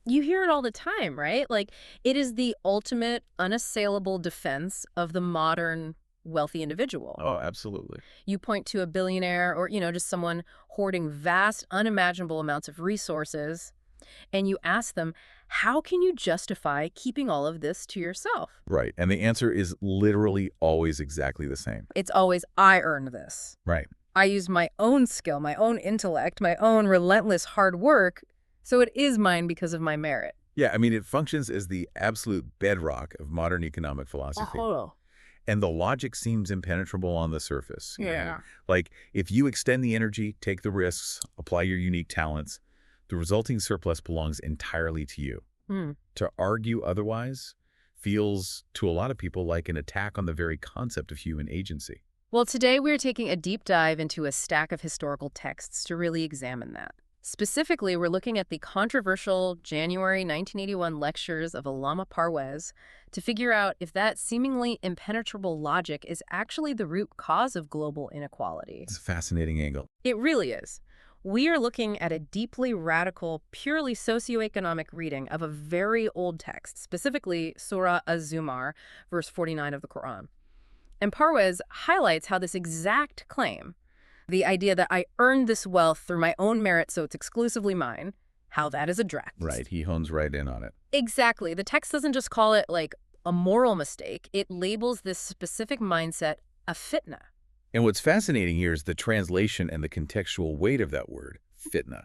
You hear it all the time, right? Like, it is the ultimate unassailable defense of the modern wealthy individual. Oh, absolutely. You point to a billionaire or, just someone hoarding vast, unimaginable amounts of resources, and you ask them, how can you justify keeping all of this to yourself? Right. And the answer is literally always exactly the same. It's always, I earned this. Right. I used my own skill, my own intellect, my own relentless hard work, so it is mine because of my merit. Yeah, I mean, it functions as the absolute bedrock of modern economic philosophy. And the logic seems impenetrable on the surface. Yeah. Like, if you extend the energy, take the risks, apply your unique talents, the resulting surplus belongs entirely to you. To argue otherwise feels, to a lot of people, like an attack on the very concept of human agency. Well, today we're taking a deep dive into a stack of historical texts to really examine that. Specifically, we're looking at the controversial January 1981 lectures of Allama Parwez to figure out if that seemingly impenetrable logic is actually the root cause of global inequality. It's a fascinating angle. It really is. We are looking at a deeply radical, purely socioeconomic reading of a very old text, specifically Surah Az-Zumar, verse 49 of the Quran. And Parwez highlights how this exact claim, the idea that I earned this wealth through my own merit so it's exclusively mine, how that is addressed. Right, he hones right in on it. Exactly. The text doesn't just call it like a moral mistake. It labels this specific mindset a fitna. And what's fascinating here is the translation and the contextual weight of that word, fitna.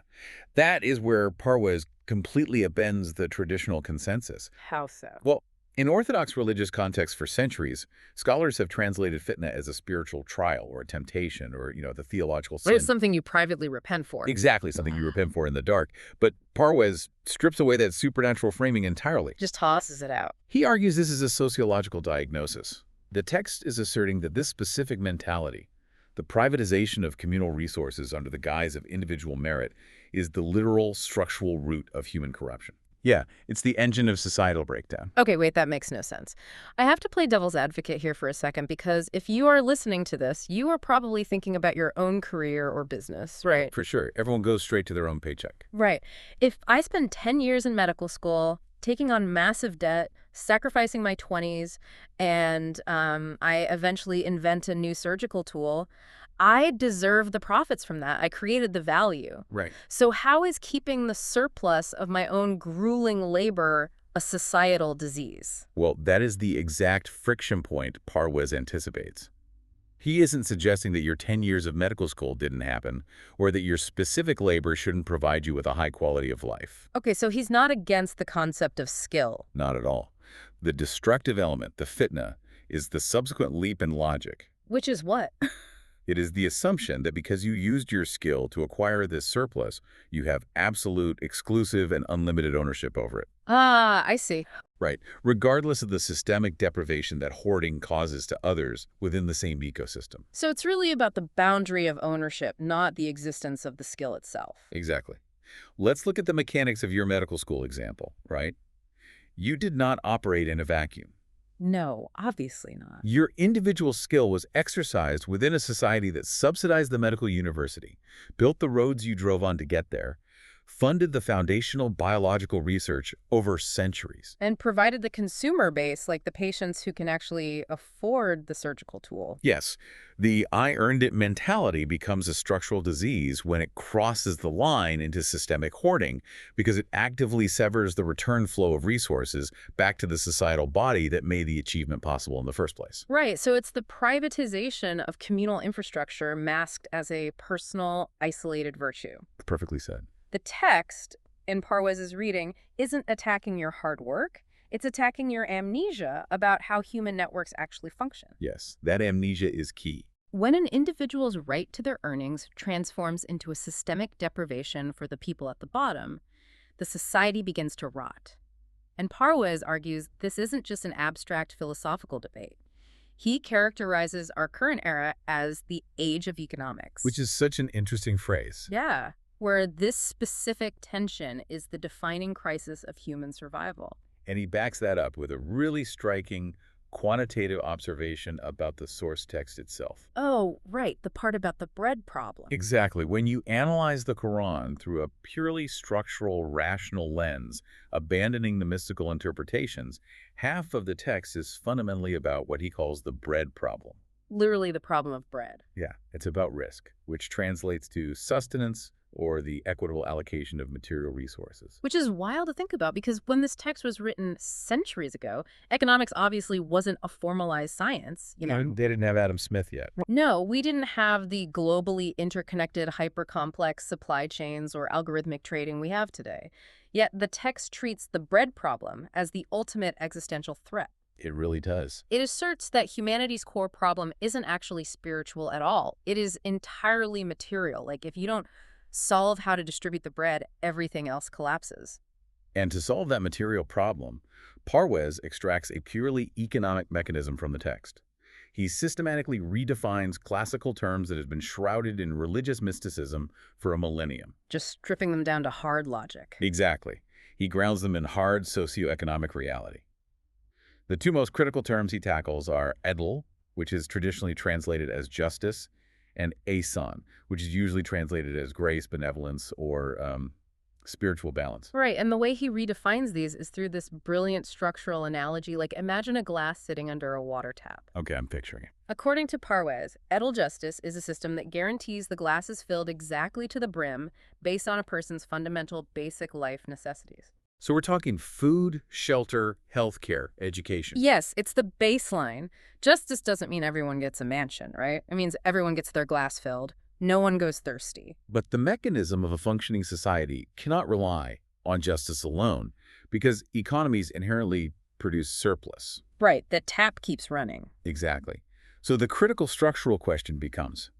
That is where Parwez completely upends the traditional consensus. How so? Well, in Orthodox religious contexts for centuries, scholars have translated fitna as a spiritual trial or a temptation or, the theological sin. It's something you privately repent for. Exactly, something you repent for in the dark. But Parwez strips away that supernatural framing entirely. Just tosses it out. He argues this is a sociological diagnosis. The text is asserting that this specific mentality, the privatization of communal resources under the guise of individual merit, is the literal structural root of human corruption. Yeah, it's the engine of societal breakdown. Okay, wait, that makes no sense. I have to play devil's advocate here for a second because if you are listening to this, you are probably thinking about your own career or business, right? For sure. Everyone goes straight to their own paycheck. Right. If I spend 10 years in medical school, taking on massive debt, sacrificing my 20s, and I eventually invent a new surgical tool, I deserve the profits from that. I created the value. Right. So how is keeping the surplus of my own grueling labor a societal disease? Well, that is the exact friction point Parwez anticipates. He isn't suggesting that your 10 years of medical school didn't happen, or that your specific labor shouldn't provide you with a high quality of life. Okay, so he's not against the concept of skill. Not at all. The destructive element, the fitna, is the subsequent leap in logic. Which is what? It is the assumption that because you used your skill to acquire this surplus, you have absolute, exclusive, and unlimited ownership over it. Ah, I see. Right. Regardless of the systemic deprivation that hoarding causes to others within the same ecosystem. So it's really about the boundary of ownership, not the existence of the skill itself. Exactly. Let's look at the mechanics of your medical school example, right? You did not operate in a vacuum. No, obviously not. Your individual skill was exercised within a society that subsidized the medical university, built the roads you drove on to get there, funded the foundational biological research over centuries. And provided the consumer base, like the patients who can actually afford the surgical tool. Yes, the I earned it mentality becomes a structural disease when it crosses the line into systemic hoarding because it actively severs the return flow of resources back to the societal body that made the achievement possible in the first place. Right, so it's the privatization of communal infrastructure masked as a personal, isolated virtue. Perfectly said. The text in Parwez's reading isn't attacking your hard work. It's attacking your amnesia about how human networks actually function. Yes, that amnesia is key. When an individual's right to their earnings transforms into a systemic deprivation for the people at the bottom, the society begins to rot. And Parwez argues this isn't just an abstract philosophical debate. He characterizes our current era as the age of economics. Which is such an interesting phrase. Yeah, where this specific tension is the defining crisis of human survival. And he backs that up with a really striking quantitative observation about the source text itself. Oh, right, the part about the bread problem. Exactly. When you analyze the Quran through a purely structural, rational lens, abandoning the mystical interpretations, half of the text is fundamentally about what he calls the bread problem. Literally the problem of bread. Yeah, it's about risk, which translates to sustenance or the equitable allocation of material resources. Which is wild to think about because when this text was written centuries ago, economics obviously wasn't a formalized science, you know. They didn't have Adam Smith yet. No, we didn't have the globally interconnected hyper-complex supply chains or algorithmic trading we have today. Yet the text treats the bread problem as the ultimate existential threat. It really does. It asserts that humanity's core problem isn't actually spiritual at all. It is entirely material. Like, if you don't solve how to distribute the bread, everything else collapses. And to solve that material problem, Parwez extracts a purely economic mechanism from the text. He systematically redefines classical terms that have been shrouded in religious mysticism for a millennium. Just stripping them down to hard logic. Exactly. He grounds them in hard socioeconomic reality. The two most critical terms he tackles are adl, which is traditionally translated as justice, and ahsan, which is usually translated as grace, benevolence, or spiritual balance. Right, and the way he redefines these is through this brilliant structural analogy. Like, imagine a glass sitting under a water tap. Okay, I'm picturing it. According to Parwez, edel justice is a system that guarantees the glass is filled exactly to the brim based on a person's fundamental basic life necessities. So we're talking food, shelter, healthcare, education. Yes, it's the baseline. Justice doesn't mean everyone gets a mansion, right? It means everyone gets their glass filled. No one goes thirsty. But the mechanism of a functioning society cannot rely on justice alone because economies inherently produce surplus. Right, the tap keeps running. Exactly. So the critical structural question becomes,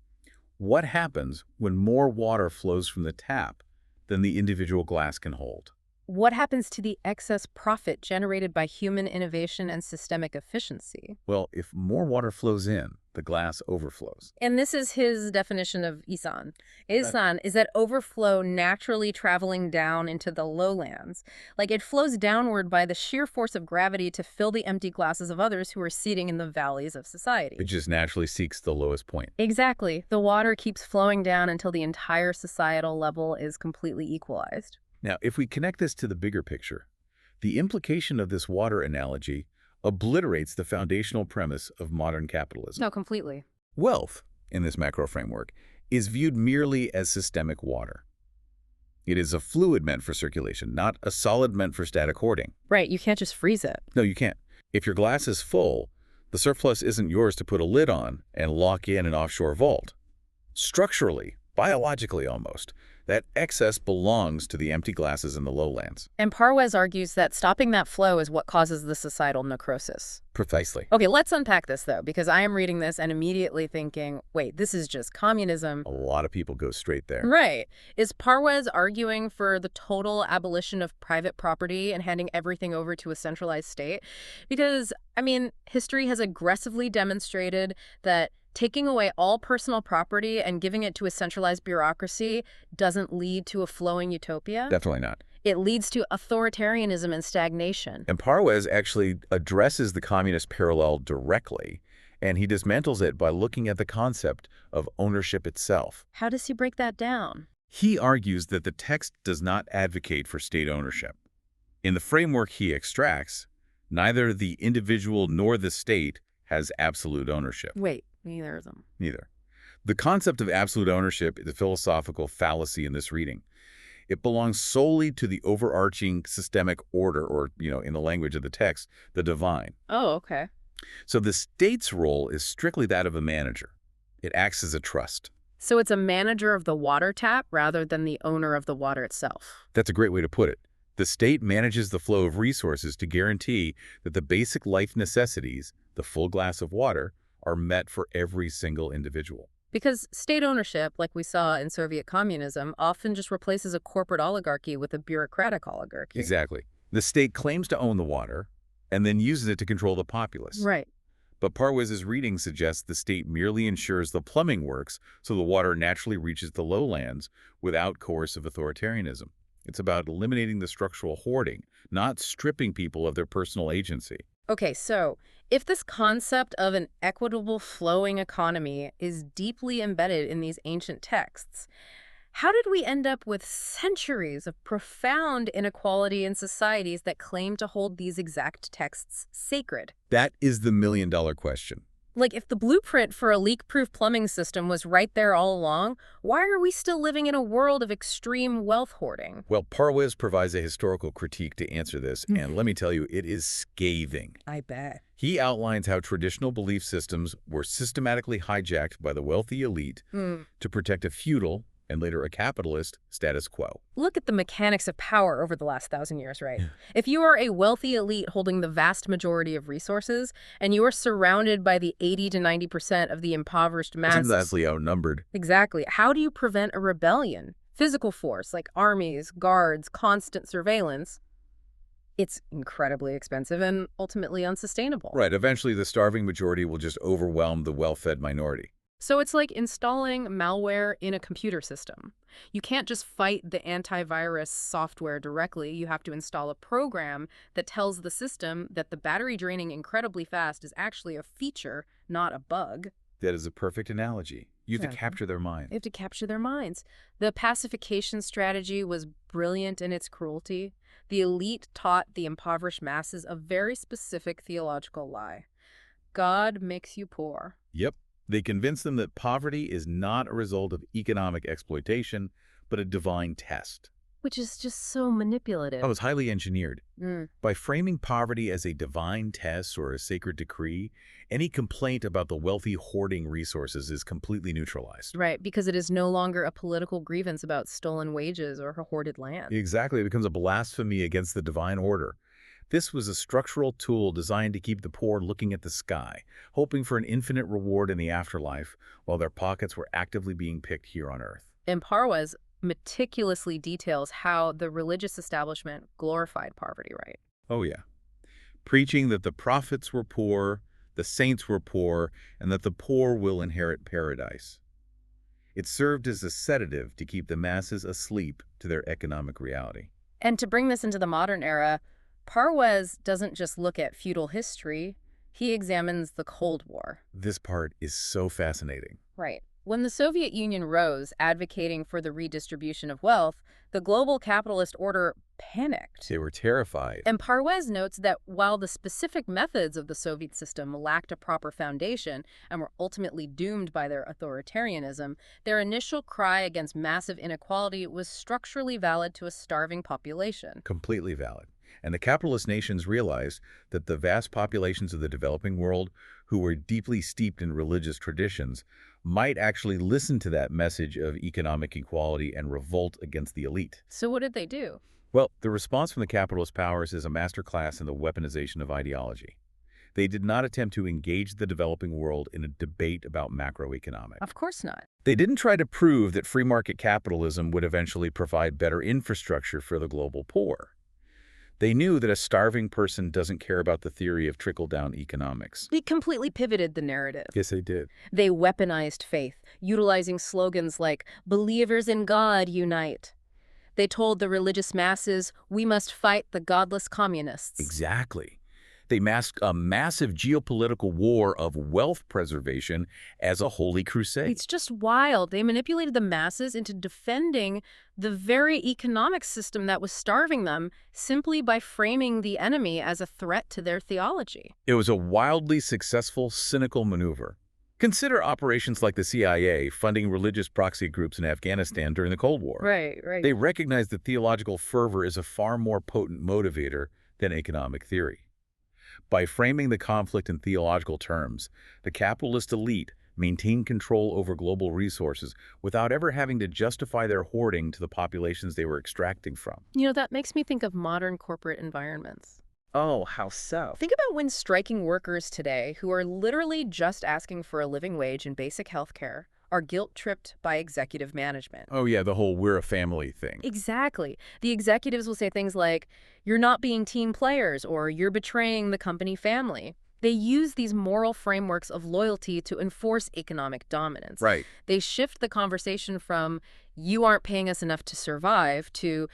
what happens when more water flows from the tap than the individual glass can hold? What happens to the excess profit generated by human innovation and systemic efficiency? Well, if more water flows in, the glass overflows. And this is his definition of ihsan. Ihsan is that overflow naturally traveling down into the lowlands. Like, it flows downward by the sheer force of gravity to fill the empty glasses of others who are seating in the valleys of society. It just naturally seeks the lowest point. Exactly. The water keeps flowing down until the entire societal level is completely equalized. Now, if we connect this to the bigger picture, the implication of this water analogy obliterates the foundational premise of modern capitalism. No, completely. Wealth, in this macro framework, is viewed merely as systemic water. It is a fluid meant for circulation, not a solid meant for static hoarding. Right, you can't just freeze it. No, you can't. If your glass is full, the surplus isn't yours to put a lid on and lock in an offshore vault. Structurally, biologically almost, that excess belongs to the empty glasses in the lowlands. And Parwez argues that stopping that flow is what causes the societal necrosis. Precisely. Okay, let's unpack this, though, because I am reading this and immediately thinking, wait, this is just communism. A lot of people go straight there. Right. Is Parwez arguing for the total abolition of private property and handing everything over to a centralized state? Because, I mean, history has aggressively demonstrated that taking away all personal property and giving it to a centralized bureaucracy doesn't lead to a flowing utopia. Definitely not. It leads to authoritarianism and stagnation. And Parwez actually addresses the communist parallel directly, and he dismantles it by looking at the concept of ownership itself. How does he break that down? He argues that the text does not advocate for state ownership. In the framework he extracts, neither the individual nor the state has absolute ownership. Wait, neither of them. Neither. The concept of absolute ownership is a philosophical fallacy in this reading. It belongs solely to the overarching systemic order, or, in the language of the text, the divine. Oh, okay. So the state's role is strictly that of a manager. It acts as a trust. So it's a manager of the water tap rather than the owner of the water itself. That's a great way to put it. The state manages the flow of resources to guarantee that the basic life necessities, the full glass of water, are met for every single individual. Because state ownership, like we saw in Soviet communism, often just replaces a corporate oligarchy with a bureaucratic oligarchy. Exactly. The state claims to own the water and then uses it to control the populace. Right. But Parwez's reading suggests the state merely ensures the plumbing works so the water naturally reaches the lowlands without coercive authoritarianism. It's about eliminating the structural hoarding, not stripping people of their personal agency. Okay, so if this concept of an equitable flowing economy is deeply embedded in these ancient texts, how did we end up with centuries of profound inequality in societies that claim to hold these exact texts sacred? That is the million-dollar question. Like, if the blueprint for a leak-proof plumbing system was right there all along, why are we still living in a world of extreme wealth hoarding? Well, Parwez provides a historical critique to answer this, and let me tell you, it is scathing. I bet. He outlines how traditional belief systems were systematically hijacked by the wealthy elite to protect a feudal, and later a capitalist, status quo. Look at the mechanics of power over the last 1,000 years, right? If you are a wealthy elite holding the vast majority of resources, and you are surrounded by the 80 to 90% of the impoverished masses... Vastly outnumbered. Exactly. How do you prevent a rebellion? Physical force, like armies, guards, constant surveillance. It's incredibly expensive and ultimately unsustainable. Right, eventually the starving majority will just overwhelm the well-fed minority. So it's like installing malware in a computer system. You can't just fight the antivirus software directly. You have to install a program that tells the system that the battery draining incredibly fast is actually a feature, not a bug. That is a perfect analogy. You have to capture their mind. You have to capture their minds. The pacification strategy was brilliant in its cruelty. The elite taught the impoverished masses a very specific theological lie. God makes you poor. Yep. They convince them that poverty is not a result of economic exploitation, but a divine test. Which is just so manipulative. Oh, it's highly engineered. By framing poverty as a divine test or a sacred decree, any complaint about the wealthy hoarding resources is completely neutralized. Right, because it is no longer a political grievance about stolen wages or hoarded land. Exactly. It becomes a blasphemy against the divine order. This was a structural tool designed to keep the poor looking at the sky, hoping for an infinite reward in the afterlife, while their pockets were actively being picked here on earth. And Parwez meticulously details how the religious establishment glorified poverty, right? Oh, yeah. Preaching that the prophets were poor, the saints were poor, and that the poor will inherit paradise. It served as a sedative to keep the masses asleep to their economic reality. And to bring this into the modern era, Parwez doesn't just look at feudal history, he examines the Cold War. This part is so fascinating. Right. When the Soviet Union rose, advocating for the redistribution of wealth, the global capitalist order panicked. They were terrified. And Parwez notes that while the specific methods of the Soviet system lacked a proper foundation and were ultimately doomed by their authoritarianism, their initial cry against massive inequality was structurally valid to a starving population. Completely valid. And the capitalist nations realized that the vast populations of the developing world, who were deeply steeped in religious traditions, might actually listen to that message of economic equality and revolt against the elite. So what did they do? Well, the response from the capitalist powers is a masterclass in the weaponization of ideology. They did not attempt to engage the developing world in a debate about macroeconomics. Of course not. They didn't try to prove that free market capitalism would eventually provide better infrastructure for the global poor. They knew that a starving person doesn't care about the theory of trickle-down economics. They completely pivoted the narrative. Yes, they did. They weaponized faith, utilizing slogans like, "Believers in God unite." They told the religious masses, "We must fight the godless communists." Exactly. They masked a massive geopolitical war of wealth preservation as a holy crusade. It's just wild. They manipulated the masses into defending the very economic system that was starving them simply by framing the enemy as a threat to their theology. It was a wildly successful, cynical maneuver. Consider operations like the CIA funding religious proxy groups in Afghanistan during the Cold War. Right. They recognized that theological fervor is a far more potent motivator than economic theory. By framing the conflict in theological terms, the capitalist elite maintained control over global resources without ever having to justify their hoarding to the populations they were extracting from. You know, that makes me think of modern corporate environments. Oh, how so? Think about when striking workers today, who are literally just asking for a living wage and basic health care, are guilt-tripped by executive management. Oh yeah, the whole "we're a family" thing. Exactly. The executives will say things like, "You're not being team players," or "You're betraying the company family." They use these moral frameworks of loyalty to enforce economic dominance. Right. They shift the conversation from, "You aren't paying us enough to survive," to,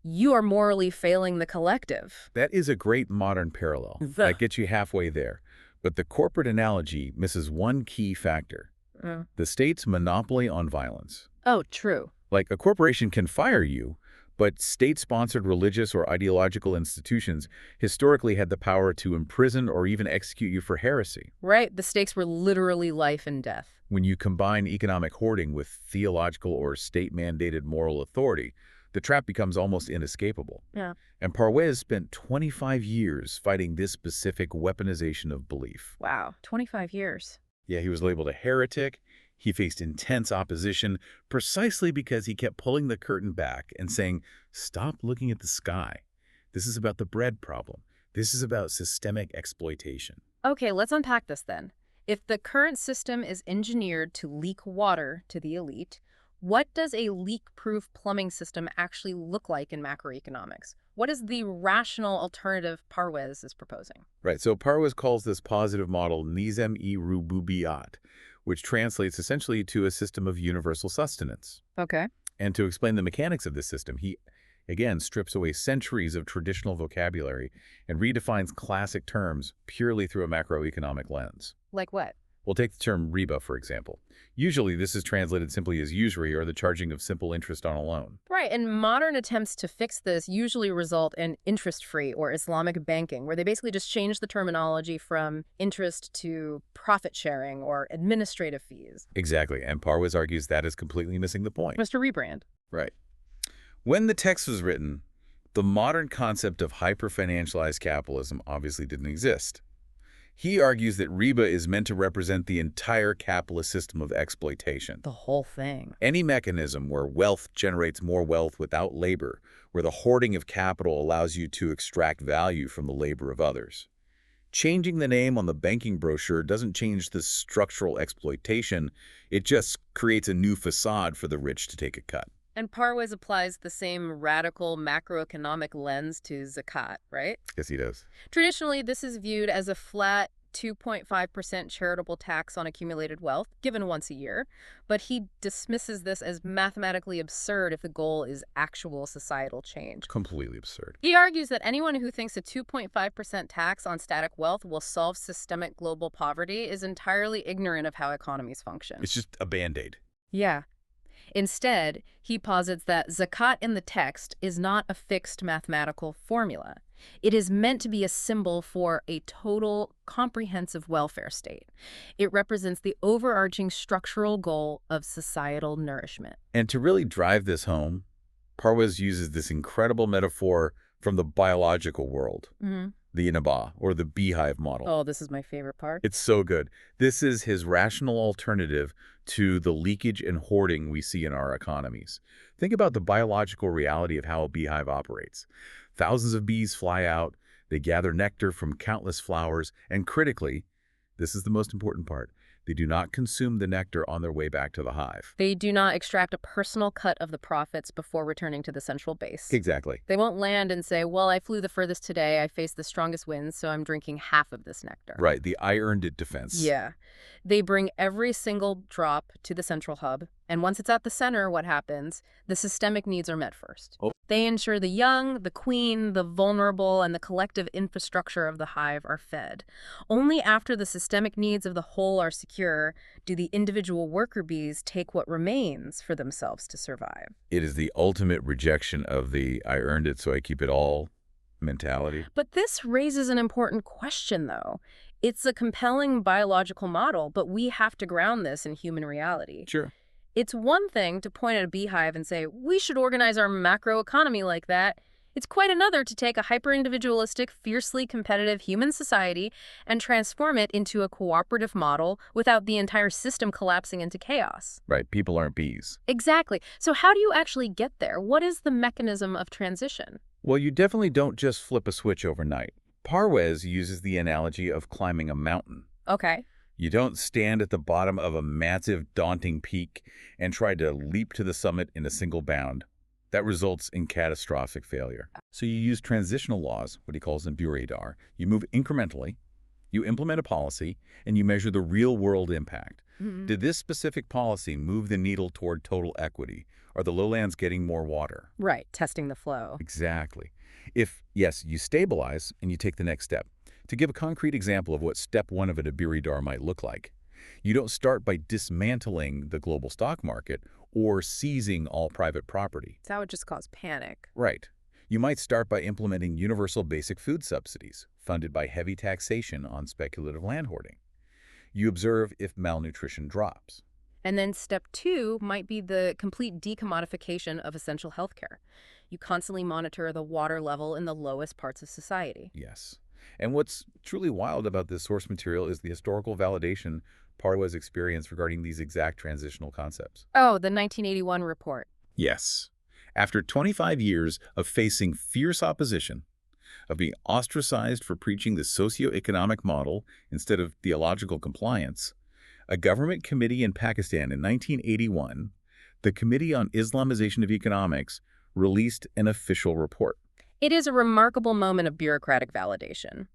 you are morally failing the collective. That is a great modern parallel. That gets you halfway there. But the corporate analogy misses one key factor: Uh, the state's monopoly on violence. oh, true. Like, a corporation can fire you, but state-sponsored religious or ideological institutions historically had the power to imprison or even execute you for heresy. Right, the stakes were literally life and death. When you combine economic hoarding with theological or state-mandated moral authority, the trap becomes almost inescapable. Yeah. And Parwez spent 25 years fighting this specific weaponization of belief. Wow, 25 years. Yeah, he was labeled a heretic. He faced intense opposition precisely because he kept pulling the curtain back and saying, "Stop looking at the sky. This is about the bread problem. This is about systemic exploitation." Okay, let's unpack this then. If the current system is engineered to leak water to the elite, what does a leak-proof plumbing system actually look like in macroeconomics? What is the rational alternative Parwez is proposing? Right, so Parwez calls this positive model nizam-e-rububiyat, which translates essentially to a system of universal sustenance. Okay. And to explain the mechanics of this system, he, again, strips away centuries of traditional vocabulary and redefines classic terms purely through a macroeconomic lens. Like what? We'll take the term riba, for example. Usually, this is translated simply as usury or the charging of simple interest on a loan. Right, and modern attempts to fix this usually result in interest-free or Islamic banking, where they basically just change the terminology from interest to profit sharing or administrative fees. Exactly, and Parwez argues that is completely missing the point. Mr. Rebrand. Right. When the text was written, the modern concept of hyper-financialized capitalism obviously didn't exist. He argues that riba is meant to represent the entire capitalist system of exploitation. The whole thing. Any mechanism where wealth generates more wealth without labor, where the hoarding of capital allows you to extract value from the labor of others. Changing the name on the banking brochure doesn't change the structural exploitation, it just creates a new facade for the rich to take a cut. And Parwez applies the same radical macroeconomic lens to zakat, right? Yes, he does. Traditionally, this is viewed as a flat 2.5% charitable tax on accumulated wealth, given once a year. But he dismisses this as mathematically absurd if the goal is actual societal change. Completely absurd. He argues that anyone who thinks a 2.5% tax on static wealth will solve systemic global poverty is entirely ignorant of how economies function. It's just a Band-Aid. Yeah. Instead, he posits that zakat in the text is not a fixed mathematical formula. It is meant to be a symbol for a total, comprehensive welfare state. It represents the overarching structural goal of societal nourishment. And to really drive this home, Parwez uses this incredible metaphor from the biological world, the inaba, or the beehive model. Oh, this is my favorite part. It's so good. This is his rational alternative to the leakage and hoarding we see in our economies. Think about the biological reality of how a beehive operates. Thousands of bees fly out, they gather nectar from countless flowers, and critically, this is the most important part, they do not consume the nectar on their way back to the hive. They do not extract a personal cut of the profits before returning to the central base. Exactly. They won't land and say, well, I flew the furthest today, I faced the strongest winds, so I'm drinking half of this nectar. Right, the I earned it defense. Yeah. They bring every single drop to the central hub, and once it's at the center, what happens? The systemic needs are met first. Oh. They ensure the young, the queen, the vulnerable, and the collective infrastructure of the hive are fed. Only after the systemic needs of the whole are secure do the individual worker bees take what remains for themselves to survive. It is the ultimate rejection of the I earned it, so I keep it all mentality. But this raises an important question, though. It's a compelling biological model, but we have to ground this in human reality. Sure. It's one thing to point at a beehive and say, we should organize our macroeconomy like that. It's quite another to take a hyper-individualistic, fiercely competitive human society and transform it into a cooperative model without the entire system collapsing into chaos. Right, people aren't bees. Exactly. So how do you actually get there? What is the mechanism of transition? Well, you definitely don't just flip a switch overnight. Parwez uses the analogy of climbing a mountain. Okay. You don't stand at the bottom of a massive, daunting peak and try to leap to the summit in a single bound. That results in catastrophic failure. So you use transitional laws, what he calls them buradar. You move incrementally, you implement a policy, and you measure the real-world impact. Did this specific policy move the needle toward total equity, Are the lowlands getting more water? Right, testing the flow. Exactly. If, yes, you stabilize and you take the next step. To give a concrete example of what step one of an Abiridar might look like, you don't start by dismantling the global stock market or seizing all private property. That would just cause panic. Right. You might start by implementing universal basic food subsidies, funded by heavy taxation on speculative land hoarding. You observe if malnutrition drops. And then step two might be the complete decommodification of essential healthcare. You constantly monitor the water level in the lowest parts of society. Yes. And what's truly wild about this source material is the historical validation Parwez experienced regarding these exact transitional concepts. Oh, the 1981 report. Yes. After 25 years of facing fierce opposition, of being ostracized for preaching the socio-economic model instead of theological compliance, a government committee in Pakistan in 1981, the Committee on Islamization of Economics, released an official report. It is a remarkable moment of bureaucratic validation.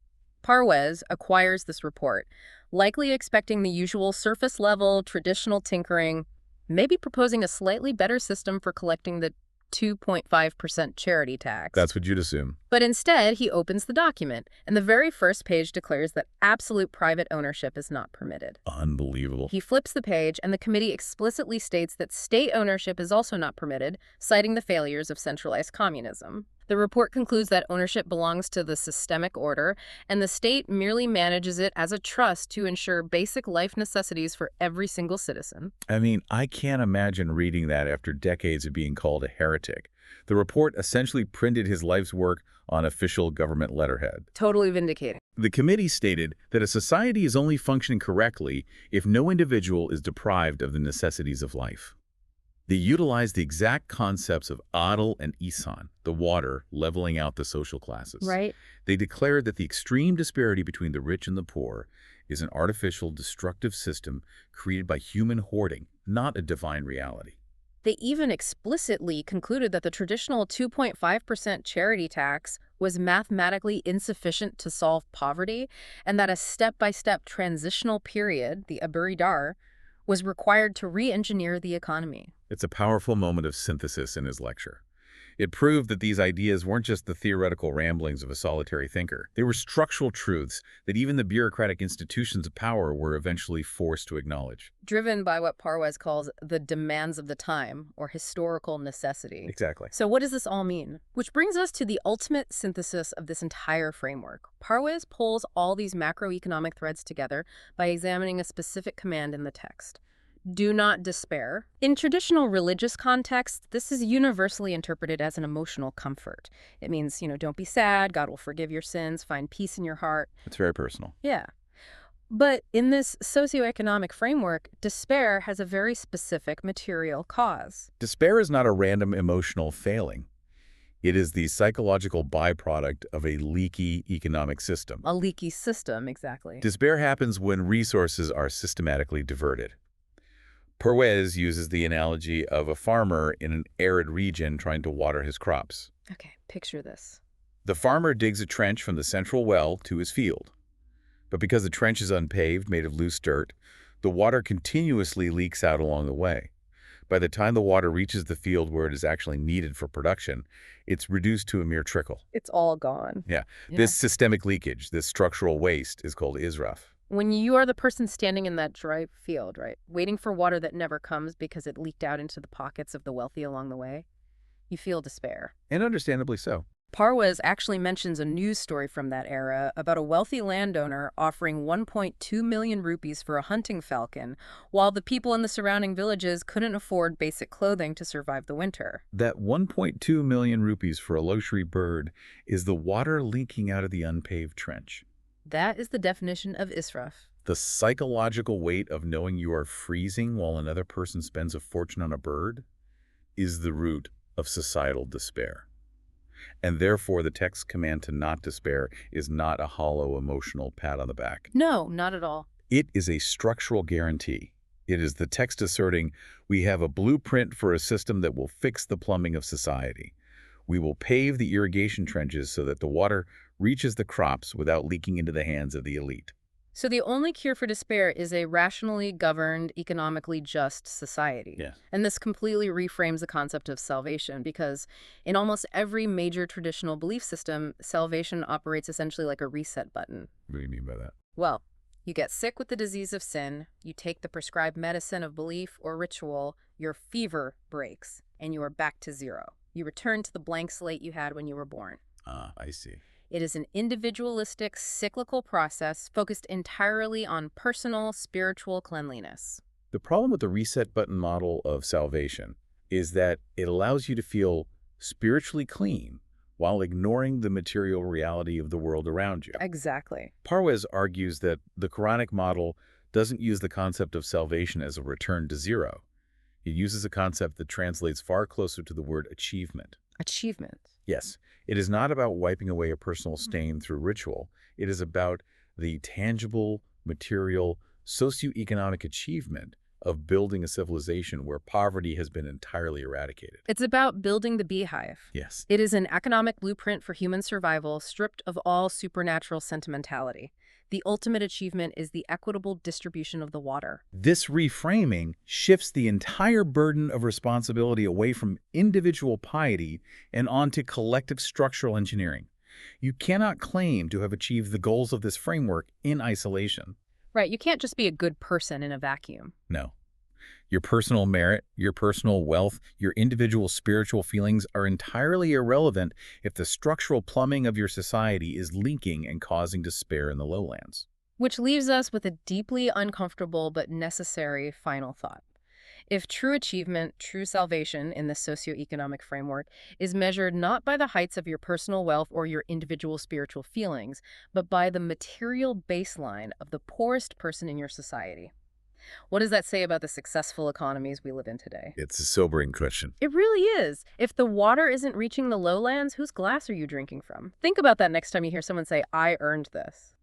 Parwez acquires this report, likely expecting the usual surface-level, traditional tinkering, maybe proposing a slightly better system for collecting the 2.5% charity tax. That's what you'd assume. But instead, he opens the document, and the very first page declares that absolute private ownership is not permitted. Unbelievable. He flips the page, and the committee explicitly states that state ownership is also not permitted, citing the failures of centralized communism. The report concludes that ownership belongs to the systemic order, and the state merely manages it as a trust to ensure basic life necessities for every single citizen. I mean, I can't imagine reading that after decades of being called a heretic. The report essentially printed his life's work on official government letterhead. Totally vindicating. The committee stated that a society is only functioning correctly if no individual is deprived of the necessities of life. They utilized the exact concepts of Adl and Ihsan, the water leveling out the social classes. Right? They declared that the extreme disparity between the rich and the poor is an artificial, destructive system created by human hoarding, not a divine reality. They even explicitly concluded that the traditional 2.5% charity tax was mathematically insufficient to solve poverty, and that a step-by-step transitional period, the Abiridar, was required to re-engineer the economy. It's a powerful moment of synthesis in his lecture. It proved that these ideas weren't just the theoretical ramblings of a solitary thinker. They were structural truths that even the bureaucratic institutions of power were eventually forced to acknowledge. Driven by what Parwez calls the demands of the time, or historical necessity. Exactly. So what does this all mean? Which brings us to the ultimate synthesis of this entire framework. Parwez pulls all these macroeconomic threads together by examining a specific command in the text. Do not despair. In traditional religious contexts, this is universally interpreted as an emotional comfort. It means, don't be sad, God will forgive your sins, find peace in your heart. It's very personal. Yeah. But in this socioeconomic framework, despair has a very specific material cause. Despair is not a random emotional failing. It is the psychological byproduct of a leaky economic system. A leaky system, exactly. Despair happens when resources are systematically diverted. Parwez uses the analogy of a farmer in an arid region trying to water his crops. Okay, picture this. The farmer digs a trench from the central well to his field. But because the trench is unpaved, made of loose dirt, the water continuously leaks out along the way. By the time the water reaches the field where it is actually needed for production, it's reduced to a mere trickle. It's all gone. Yeah. This systemic leakage, this structural waste, is called israf. When you are the person standing in that dry field, right, waiting for water that never comes because it leaked out into the pockets of the wealthy along the way, you feel despair. And understandably so. Parwez actually mentions a news story from that era about a wealthy landowner offering 1.2 million rupees for a hunting falcon, while the people in the surrounding villages couldn't afford basic clothing to survive the winter. That 1.2 million rupees for a luxury bird is the water leaking out of the unpaved trench. That is the definition of israf. The psychological weight of knowing you are freezing while another person spends a fortune on a bird is the root of societal despair. And therefore, the text's command to not despair is not a hollow emotional pat on the back. No, not at all. It is a structural guarantee. It is the text asserting we have a blueprint for a system that will fix the plumbing of society. We will pave the irrigation trenches so that the water reaches the crops without leaking into the hands of the elite. So the only cure for despair is a rationally governed, economically just society. Yeah. And this completely reframes the concept of salvation because in almost every major traditional belief system, salvation operates essentially like a reset button. What do you mean by that? Well, you get sick with the disease of sin, you take the prescribed medicine of belief or ritual, your fever breaks, and you are back to zero. You return to the blank slate you had when you were born. Ah, I see. It is an individualistic, cyclical process focused entirely on personal, spiritual cleanliness. The problem with the reset button model of salvation is that it allows you to feel spiritually clean while ignoring the material reality of the world around you. Exactly. Parwez argues that the Quranic model doesn't use the concept of salvation as a return to zero. It uses a concept that translates far closer to the word achievement. Achievement. Yes, it is not about wiping away a personal stain through ritual. It is about the tangible, material, socioeconomic achievement of building a civilization where poverty has been entirely eradicated. It's about building the beehive. Yes. It is an economic blueprint for human survival stripped of all supernatural sentimentality. The ultimate achievement is the equitable distribution of the water. This reframing shifts the entire burden of responsibility away from individual piety and onto collective structural engineering. You cannot claim to have achieved the goals of this framework in isolation. Right, you can't just be a good person in a vacuum. No. Your personal merit, your personal wealth, your individual spiritual feelings are entirely irrelevant if the structural plumbing of your society is leaking and causing despair in the lowlands. Which leaves us with a deeply uncomfortable but necessary final thought. If true achievement, true salvation in the socioeconomic framework is measured not by the heights of your personal wealth or your individual spiritual feelings, but by the material baseline of the poorest person in your society, what does that say about the successful economies we live in today? It's a sobering question. It really is. If the water isn't reaching the lowlands, whose glass are you drinking from? Think about that next time you hear someone say, I earned this.